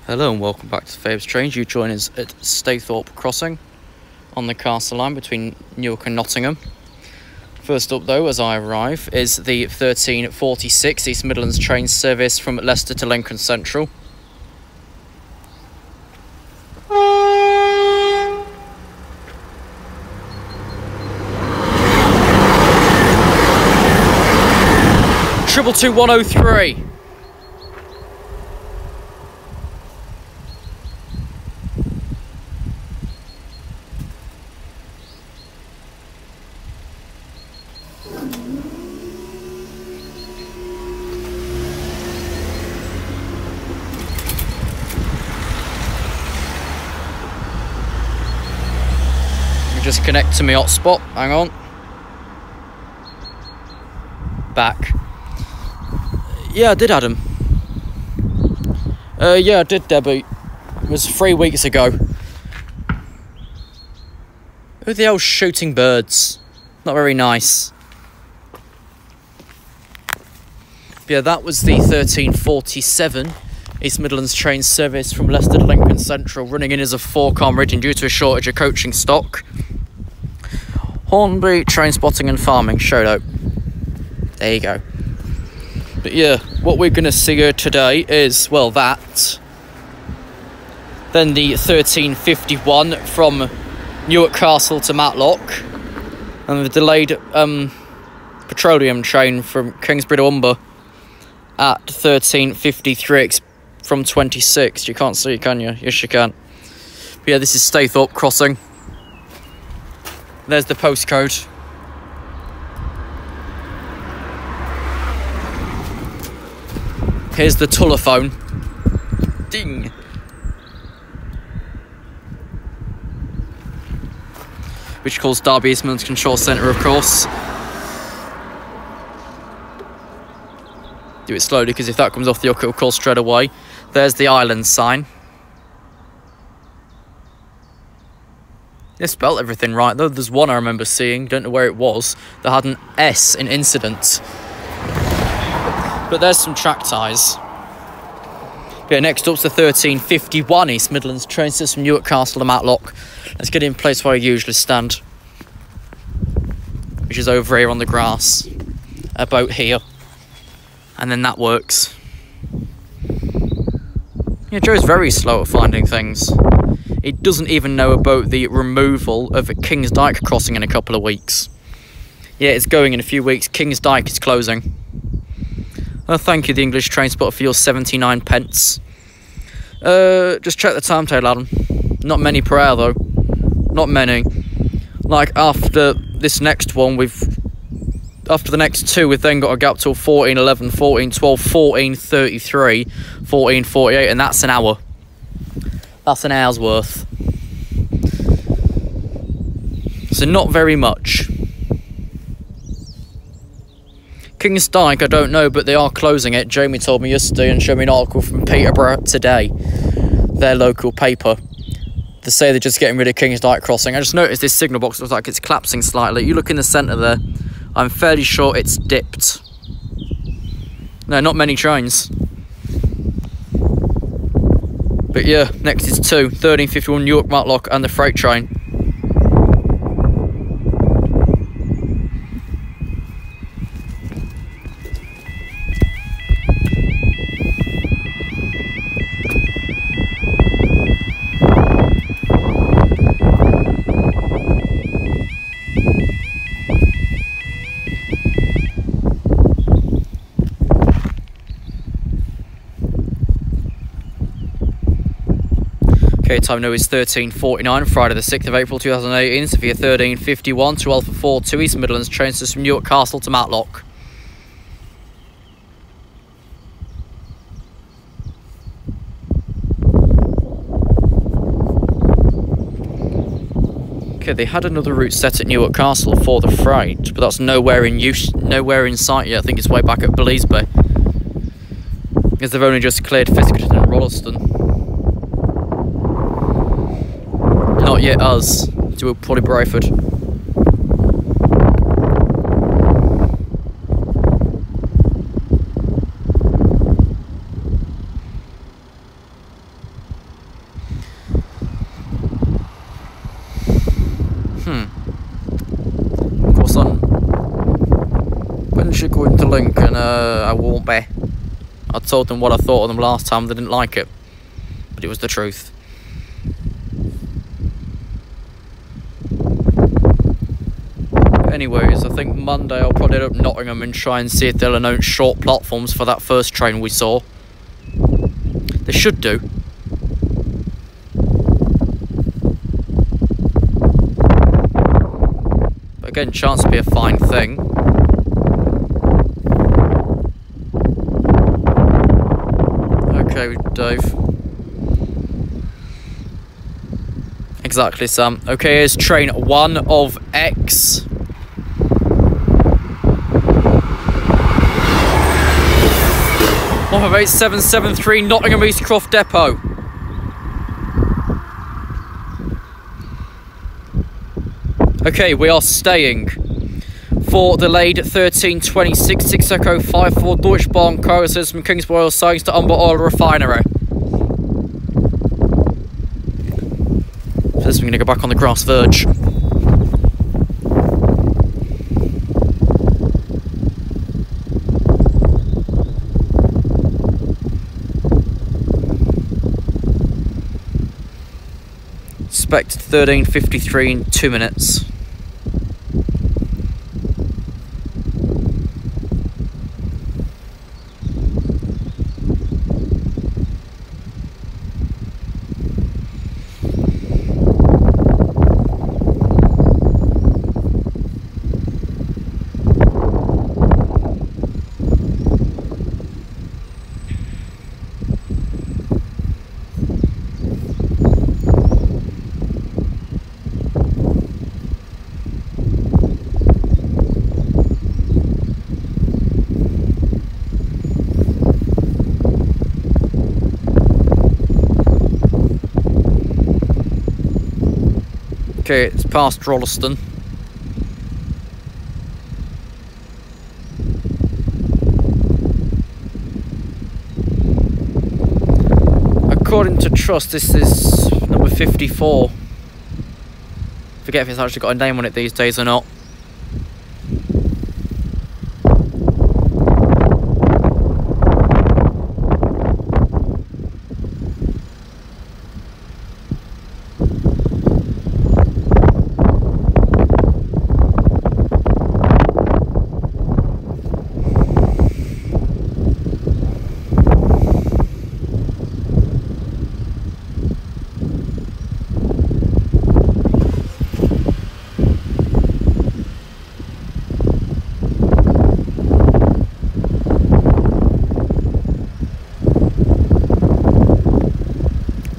Hello and welcome back to Fabe's Trains. You join us at Staythorpe Crossing on the Castle line between Newark and Nottingham. First up though, as I arrive, is the 1346 East Midlands train service from Leicester to Lincoln Central. Triple 2103. Just connect to my hotspot, hang on. Back. Yeah, I did, Adam. Yeah, I did, Debbie. It was 3 weeks ago. Who the hell's shooting birds? Not very nice. But yeah, that was the 1347 East Midlands train service from Leicester to Lincoln Central, running in as a 4-car region due to a shortage of coaching stock. Hornby, train spotting and farming, showed up. There you go. But yeah, what we're going to see here today is, well, that. Then the 1351 from Newark Castle to Matlock. And the delayed petroleum train from Kingsbury to Humber at 1353 from 26. You can't see, can you? Yes, you can. But yeah, this is Staythorpe Crossing. There's the postcode. Here's the telephone. Ding. Which calls Derby East Midlands Control Centre, of course. Do it slowly, because if that comes off the hook, it'll call straight away. There's the island sign. They spelt everything right, though. There's one I remember seeing, don't know where it was, that had an S in incident. But there's some track ties. Yeah, next up's the 1351 East Midlands train system from Newark Castle to Matlock. Let's get in place where I usually stand, which is over here on the grass, about here. And then that works. Yeah, Joe's very slow at finding things. He doesn't even know about the removal of King's Dyke crossing in a couple of weeks. Yeah, it's going in a few weeks. King's Dyke is closing. Oh, thank you, the English train spotter, for your 79 pence. Just check the timetable, Adam. Not many per hour, though. Not many. Like, after this next one, after the next two, we've then got a gap till 14:11, 14:12, 14:33, 14:48, and that's an hour. That's an hour's worth. So not very much. King's Dyke, I don't know, but they are closing it. Jamie told me yesterday and showed me an article from Peterborough Today, their local paper. They say they're just getting rid of King's Dyke crossing. I just noticed this signal box looks like it's collapsing slightly. You look in the centre there. I'm fairly sure it's dipped. No, not many trains. But yeah, next is 1351 Newark Matlock and the freight train. Okay, time now is 13:49, Friday the 6th of April 2018, Sophia 1351 to Alpha 42 East Midlands train system from Newark Castle to Matlock. Okay, they had another route set at Newark Castle for the freight, but that's nowhere in use, nowhere in sight yet. I think it's way back at Bleasby, because they've only just cleared Fiskerton and Rolleston. Not yet us, to probably Brayford. Of course, when she go into Lincoln, I won't be. I told them what I thought of them last time, they didn't like it. But it was the truth. Anyways, I think Monday I'll probably head up Nottingham and try and see if they'll announce short platforms for that first train we saw. They should do. But again, chance to be a fine thing. Okay, Dave. Exactly, Sam. Okay, here's train 1 of X. Off of 8773 Nottingham East Croft Depot. Okay, we are staying for delayed 1326 6 Echo 54 Deutsche Bahn cargo service from Kingsborough Oil Signs to Umber Oil Refinery. First, we're going to go back on the grass verge. Expected 13:53 in 2 minutes. Okay, it's past Rolleston. According to Trust, this is number 54. Forget if it's actually got a name on it these days or not.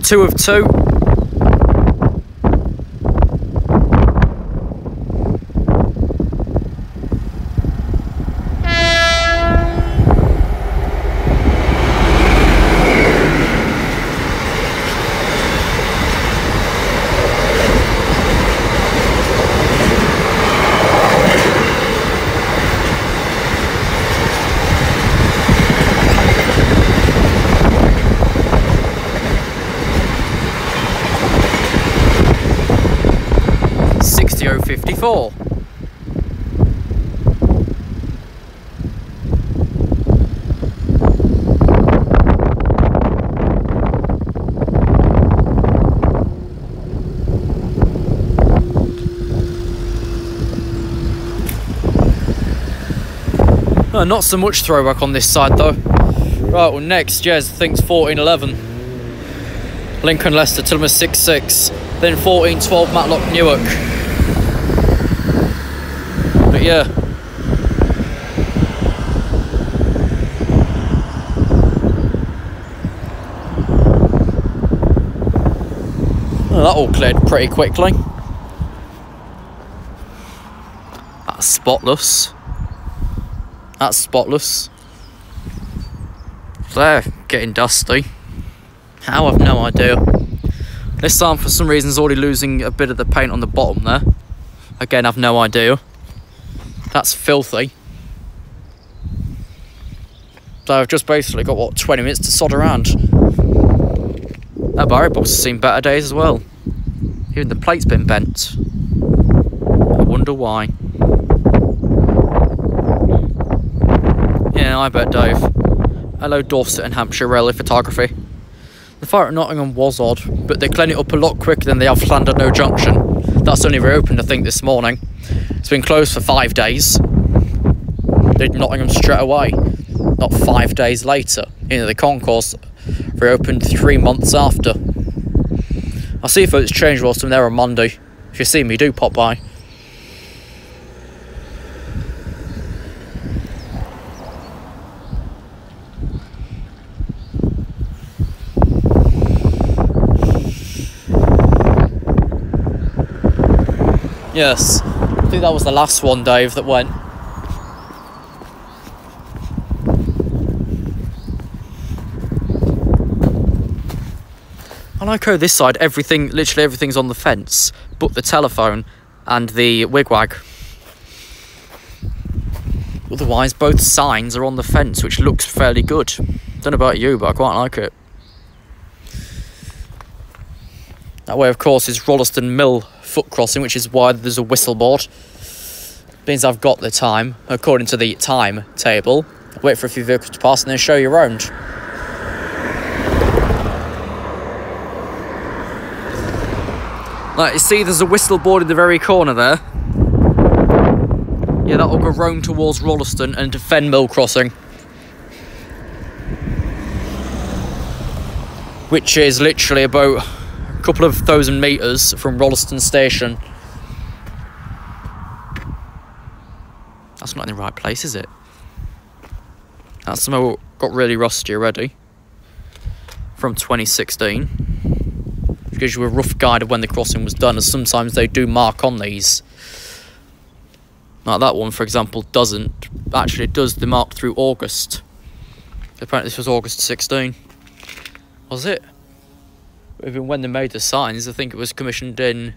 Two of two. .54. Not so much throwback on this side though. Right, well next, yes, I think it's 1411. Lincoln Leicester, Tilma 66. Then 1412 Matlock Newark. But yeah. Well, that all cleared pretty quickly. That's spotless. That's spotless. They're getting dusty. How? I've no idea. This arm for some reason is already losing a bit of the paint on the bottom there. Again, I've no idea. That's filthy. So I've just basically got, what, 20 minutes to sod around. That barrier box has seen better days as well. Even the plate's been bent. wonder why. Yeah, I bet, Dave. Hello, Dorset and Hampshire Railway Photography. The fire at Nottingham was odd, but they cleaned it up a lot quicker than they have Llandudno Junction. That's only reopened, I think, this morning. It's been closed for 5 days. They did Nottingham straight away, not 5 days later. The concourse reopened 3 months after. I'll see if it's changed whilst I'm there on Monday. If you see me, do pop by. Yes, I think that was the last one, Dave, that went. I like how this side, literally everything's on the fence, but the telephone and the wigwag. Otherwise, both signs are on the fence, which looks fairly good. Don't know about you, but I quite like it. That way, of course, is Rolleston Mill foot crossing, which is why there's a whistle board. Means I've got the time, according to the timetable. Wait for a few vehicles to pass and then show you around. Like, you see there's a whistle board in the very corner there. Yeah, that'll go round towards Rolleston and to Fen Mill crossing. Which is literally about a couple of thousand metres from Rolleston station. That's not in the right place, is it? That's somehow got really rusty already. From 2016. Which gives you a rough guide of when the crossing was done, as sometimes they do mark on these. Like that one, for example, doesn't. Actually, it does. They marked through August. Apparently this was August 16. Was it? Even when they made the signs, I think it was commissioned in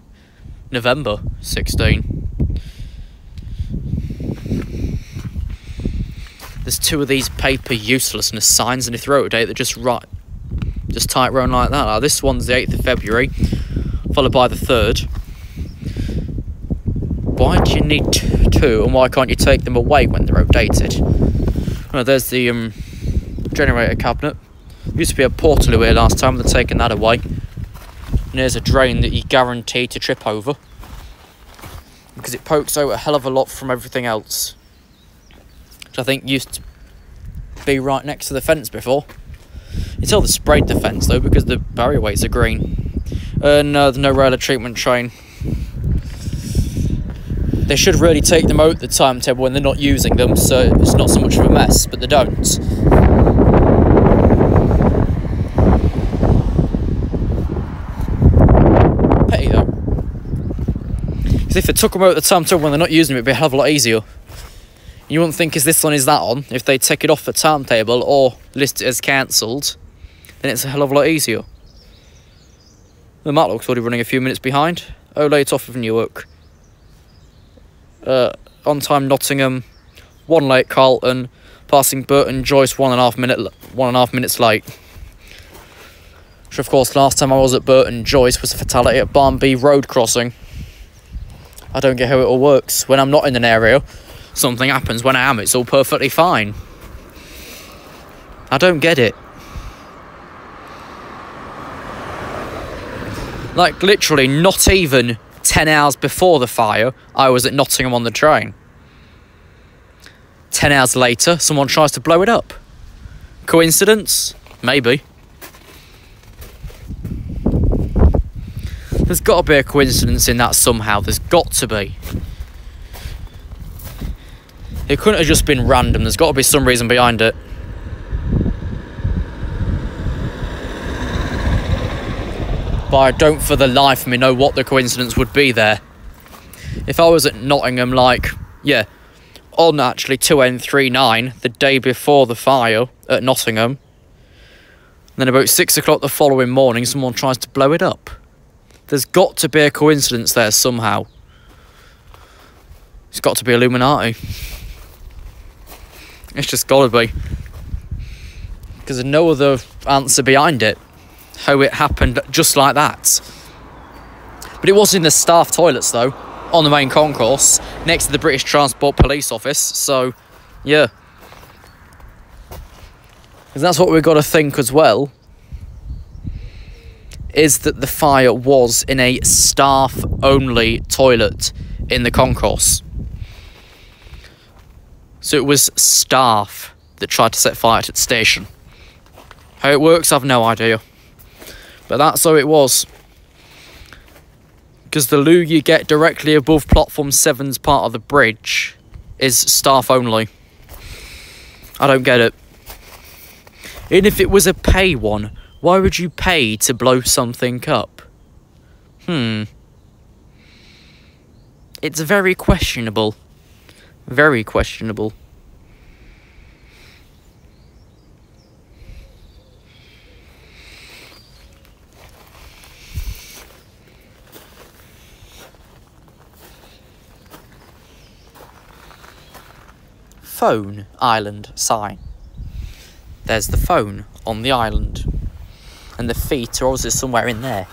November 16. There's 2 of these paper uselessness signs, and if they're out of date, they're just tight round like that. Now, this one's the 8th of February, followed by the 3rd. Why do you need 2, and why can't you take them away when they're outdated? Well, there's the generator cabinet. Used to be a portal here last time, they're taking that away. And there's a drain that you're guaranteed to trip over, because it pokes out a hell of a lot from everything else. Which I think used to be right next to the fence before. You tell they sprayed the fence though, because the barrier weights are green. And the no rail treatment train. They should really take them out the timetable when they're not using them, so it's not so much of a mess, but they don't. Pity though. Because if they took them out the timetable when they're not using them, it'd be a hell of a lot easier. You wouldn't think, is this on, is that on? If they take it off the timetable or list it as cancelled, then it's a hell of a lot easier. The Matlock's already running a few minutes behind. Oh, late off of Newark. On time Nottingham, 1 late Carlton, passing Burton Joyce 1.5 minutes late. Which of course last time I was at Burton Joyce was a fatality at Barnby Road crossing. I don't get how it all works. When I'm not in an area, something happens. When I am, it's all perfectly fine. I don't get it. Like, literally, not even 10 hours before the fire, I was at Nottingham on the train. 10 hours later, someone tries to blow it up. Coincidence? Maybe. There's got to be a coincidence in that somehow. There's got to be. It couldn't have just been random. There's got to be some reason behind it. But I don't for the life of me know what the coincidence would be there. If I was at Nottingham, like, yeah, on actually 2N39, the day before the fire at Nottingham, then about 6 o'clock the following morning, someone tries to blow it up. There's got to be a coincidence there somehow. It's got to be Illuminati. It's just got to be. Because there's no other answer behind it. How it happened just like that. But it was in the staff toilets though. on the main concourse, next to the British Transport Police Office, so, yeah. Because that's what we've got to think as well, is that the fire was in a staff-only toilet in the concourse. So it was staff that tried to set fire to the station. How it works, I've no idea. But that's how it was. Because the loo you get directly above platform 7's part of the bridge is staff only. I don't get it. Even if it was a pay one, why would you pay to blow something up? It's very questionable. Very questionable. Phone island sign. There's the phone on the island. And the feet are also somewhere in there.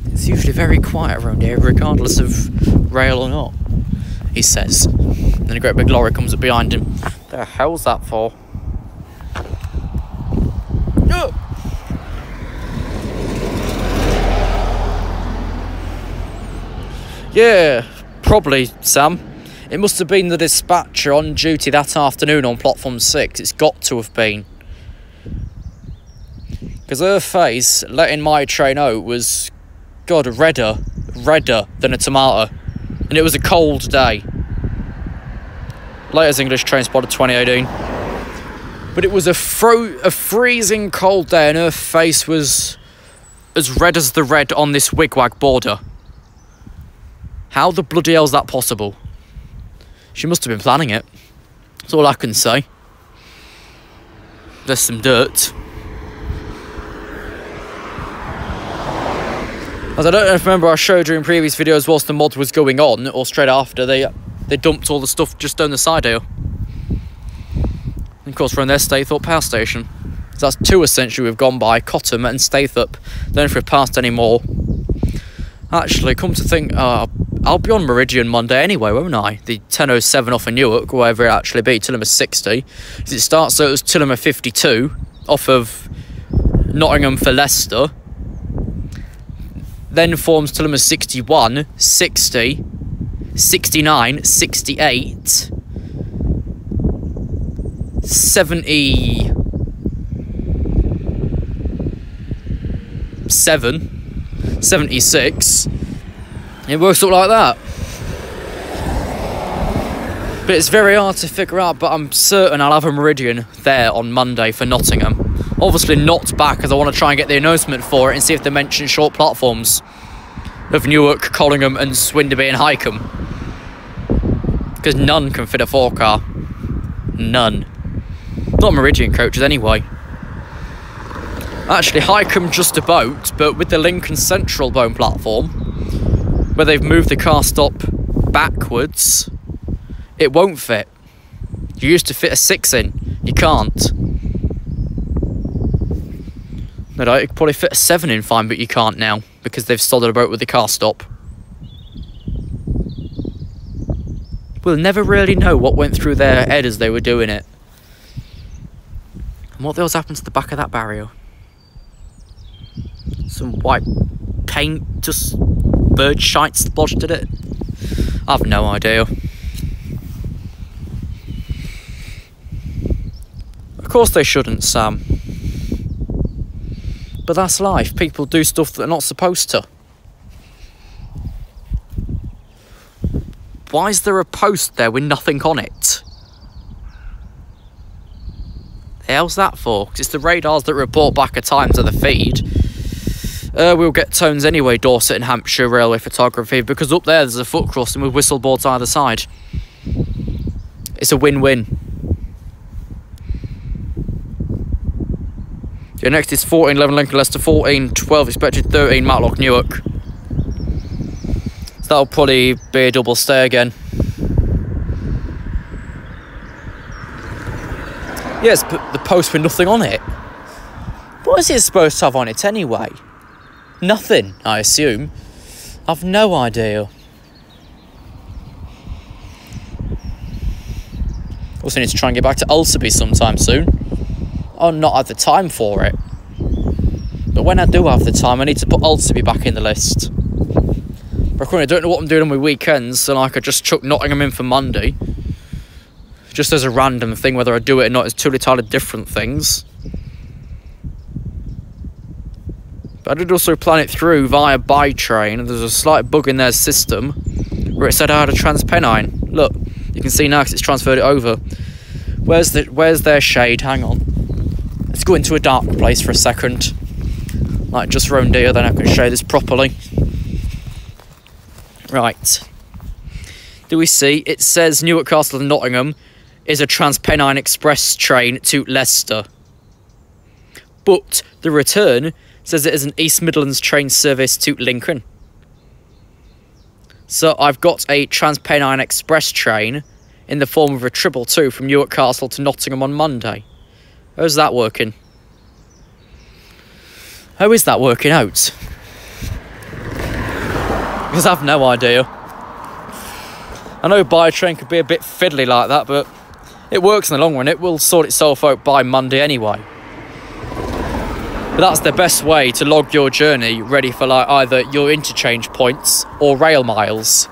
It's usually very quiet around here, regardless of rail or not, he says. Then a great big lorry comes up behind him. The hell's that for? Yeah, probably, Sam. It must have been the dispatcher on duty that afternoon on platform 6. It's got to have been. Because her face, letting my train out, was, God, redder than a tomato. And it was a cold day. Latest English train spotted 2018. But it was a freezing cold day, and her face was as red as the red on this wigwag border. How the bloody hell's that possible? She must have been planning it. That's all I can say. There's some dirt. As I don't know if remember I showed you in previous videos whilst the mod was going on, or straight after, they dumped all the stuff just down the side here. And of course, we're in their Staythorpe power station. So that's two essentially we've gone by, Cottam and Staythorpe. Don't know if we've passed any more. Actually, come to think, I'll be on Meridian Monday anyway, won't I? The 10:07 off of Newark, wherever it actually be, Tillamere 60. Because it starts out as Tillamere 52, off of Nottingham for Leicester. Then forms Tillamere 61, 60, 69, 68, 77, 76. It works up like that. But it's very hard to figure out, but I'm certain I'll have a Meridian there on Monday for Nottingham. Obviously not back, as I want to try and get the announcement for it and see if they mention short platforms of Newark, Collingham and Swinderby and Highcombe. Because none can fit a 4-car. None. Not Meridian coaches anyway. Actually, Highcombe just about, but with the Lincoln Central Bone platform, where they've moved the car stop backwards, it won't fit. You used to fit a 6 in, you can't. No, you could probably fit a 7 in fine, but you can't now, because they've sodded about with the car stop. We'll never really know what went through their head as they were doing it. And what the hell's happened to the back of that barrier? Some white paint, just bird shite splodged at it. I've no idea. Of course they shouldn't, Sam. But that's life. People do stuff that they're not supposed to. Why is there a post there with nothing on it? The hell's that for? Because it's the radars that report back at times of the feed. We'll get tones anyway, Dorset and Hampshire Railway Photography, because up there there's a foot crossing with whistle boards either side. It's a win-win. Your next is 14:11 Lincoln Leicester, 14:12 expected, 13 Matlock Newark. So that'll probably be a double stay again. Yes, but the post with nothing on it. What is it supposed to have on it anyway? Nothing, I assume. I've no idea. Also need to try and get back to Ulsterby sometime soon. I'll not have the time for it. But when I do have the time, I need to put Ulsterby back in the list. But currently I don't know what I'm doing on my weekends, so like I just chuck Nottingham in for Monday. Just as a random thing, whether I do it or not is two entirely different things. But I did also plan it through via by train, and there's a slight bug in their system where it said I had a TransPennine. Look, you can see now because it's transferred it over. Where's their shade? Hang on. Let's go into a dark place for a second. Like just round here, then I can show this properly. Right. Do we see? It says Newark Castle and Nottingham is a TransPennine Express train to Leicester. But the return says it is an East Midlands train service to Lincoln. So I've got a TransPennine Express train in the form of a 222 from Newark Castle to Nottingham on Monday. How's that working? How is that working out? Because I have no idea. I know by train could be a bit fiddly like that, but it works in the long run. It will sort itself out by Monday anyway. But that's the best way to log your journey ready for like either your interchange points or rail miles.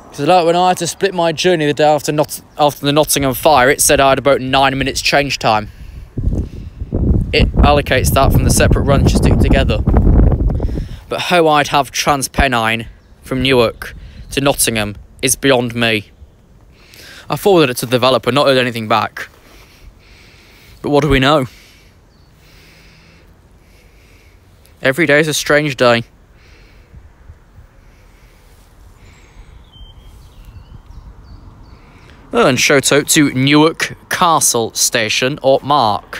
Because like when I had to split my journey the day after the Nottingham fire, it said I had about 9 minutes change time. It allocates that from the separate runs you stick together. But how I'd have TransPennine from Newark to Nottingham is beyond me. I forwarded it to the developer, not heard anything back. But what do we know? Every day is a strange day. And shout out to Newark Castle Station, or Mark,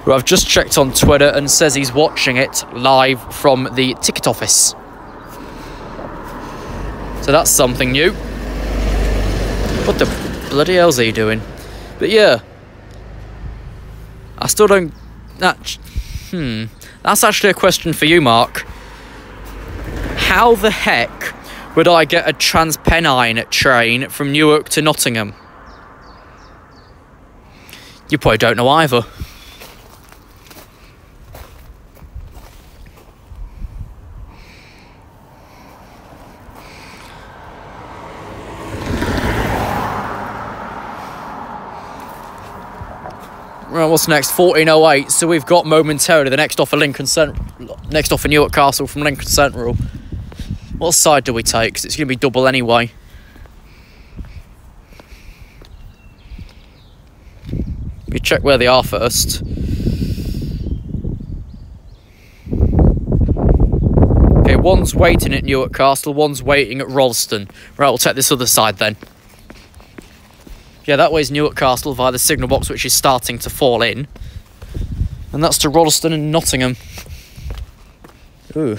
who I've just checked on Twitter and says he's watching it live from the ticket office. So that's something new. What the bloody hell's he doing? But yeah, I still don't... That's actually a question for you, Mark. How the heck would I get a TransPennine train from Newark to Nottingham? You probably don't know either. Right, what's next? 14:08. So we've got momentarily the next off of Newark Castle from Lincoln Central. What side do we take? Because it's going to be double anyway. We check where they are first. Okay, one's waiting at Newark Castle, one's waiting at Rolleston. Right, we'll take this other side then. Yeah, that way's Newark Castle via the signal box, which is starting to fall in. And that's to Rolleston and Nottingham. Ooh.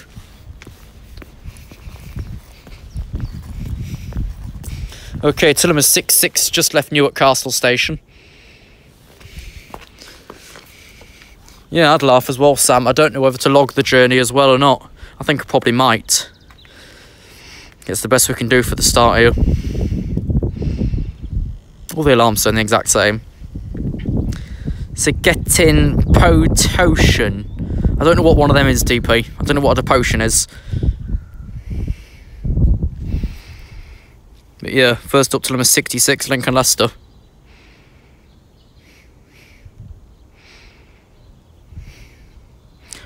Okay, Tillerman 66 just left Newark Castle Station. Yeah, I'd laugh as well, Sam. I don't know whether to log the journey as well or not. I think I probably might. It's the best we can do for the start here. All the alarms sound the exact same. So getting potion. I don't know what one of them is, DP. I don't know what a potion is. But yeah, first up to number 66, Lincoln Leicester.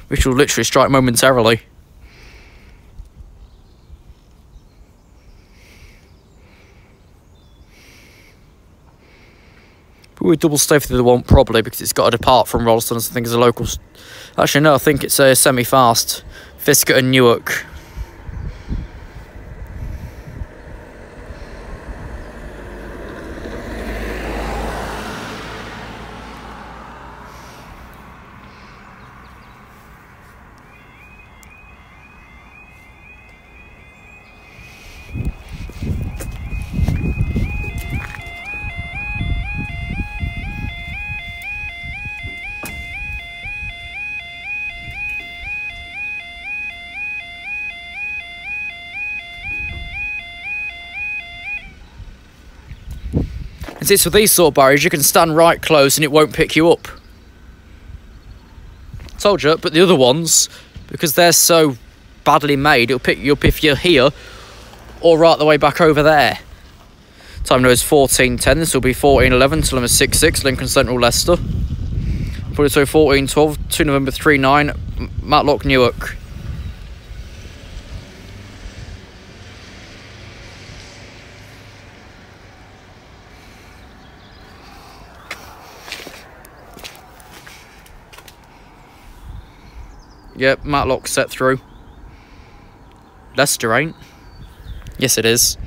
Which will literally strike momentarily. But we double stay for the one probably because it's got to depart from Rolleston. I think it's a local. Actually, no, I think it's a semi-fast. Fiscot and Newark. And since with these sort of barriers, you can stand right close and it won't pick you up. Told you, but the other ones, because they're so badly made, it'll pick you up if you're here or right the way back over there. Time now is 14:10. This will be 14:11 till number 66, Lincoln Central, Leicester. 14:12 to November 39, Matlock, Newark. Yep, Matlock set through. Leicester ain't. Yes, it is.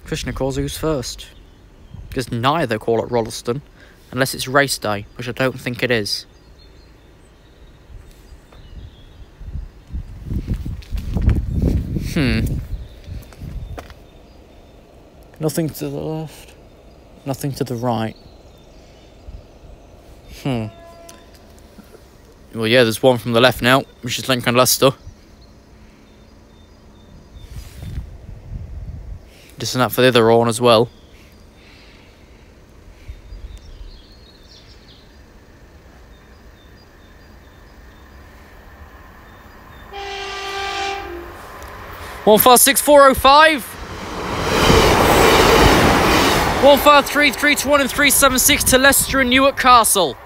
Krishna calls who's first. Because neither call it Rolleston, unless it's race day, which I don't think it is. Nothing to the left, nothing to the right. Well, yeah, there's one from the left now, which is Lincoln Leicester. Just that for the other horn as well. One 156,405. 153, 321 and 376 to Leicester and Newark Castle.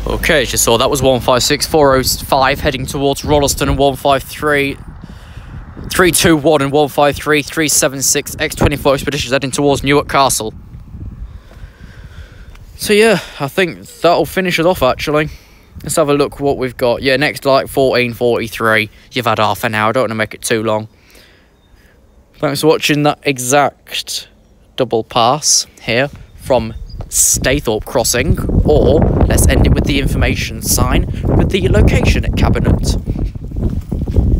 Okay, as you saw, that was 156,405 heading towards Rolleston, and 153, 321 and 153, 376 X24 Expeditions heading towards Newark Castle. So yeah, I think that'll finish it off actually. Let's have a look what we've got. Yeah, next light 14:43. You've had half an hour, I don't want to make it too long. Thanks for watching that exact double pass here from Staythorpe Crossing, or let's end it with the information sign with the location cabinet,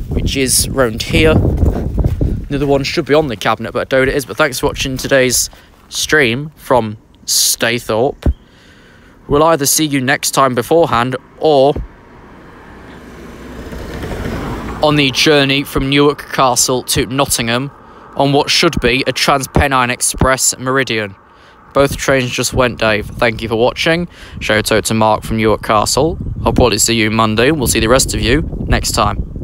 which is round here. The other one should be on the cabinet, but I doubt it is. But thanks for watching today's stream from Staythorpe. We'll either see you next time beforehand or on the journey from Newark Castle to Nottingham on what should be a Trans-Pennine Express Meridian. Both trains just went, Dave. Thank you for watching. Shout out to Mark from Newark Castle. I'll probably see you Monday, and we'll see the rest of you next time.